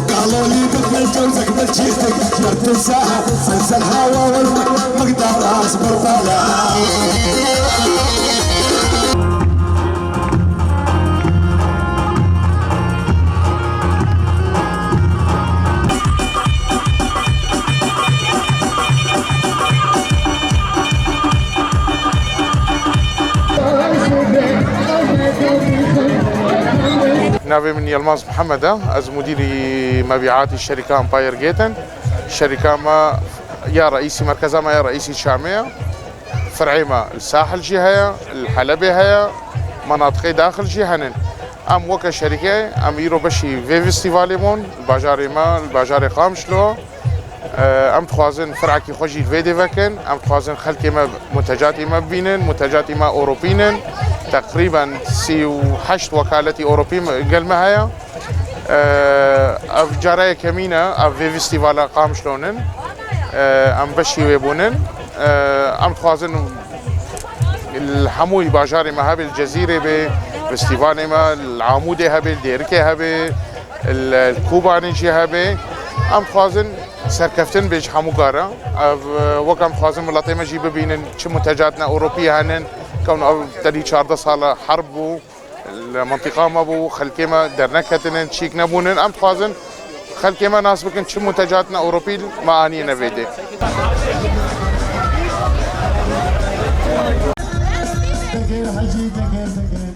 قالوا لي بدل جوزك بلجيتك لا تنساها انسى الهوى والماء ما اقدر اصبر طالع نافي من يلماس محمد از مدير مبيعات الشركة امباير جيتن. الشركة ما يا رئيسي مركزها ما يا رئيسي شامية فرعي ما الساحل جهة الحلبة هي مناطق داخل جهنن ام وكا شركة ام يرو بشي في فيستيفالي مون الباجاري ما الباجاري قامشلو ام تخوازن فرعكي خوشي في ديفكن ام تخوازن خلكي ما منتجاتي ما بينن منتجاتي ما اوروبينن تقريبا 8 وكالتي اوروبي قال ما هي اف جاراي كمينة اف في فيستيفالا قام شلونن ام بشي ويبونن ام تخوازن الحموي باجاري ما هبل الجزيرة ب فيستيفالي ما العامودة هبل ديركي هبل الكوباني جي هبل ام تخوازن سركفتن بيج حمو قارة وكم تخوازن ملاطيمة جي ببينن شو منتجاتنا اوروبية هنن كون تدي 14 سال حرب المنطقه ما بو خلكيما درنكتن تشيك نبونن ام تخوازن خلكيما ناس بكن شو منتجاتنا اوروبي ما اني نبيدي تغير حجي تغير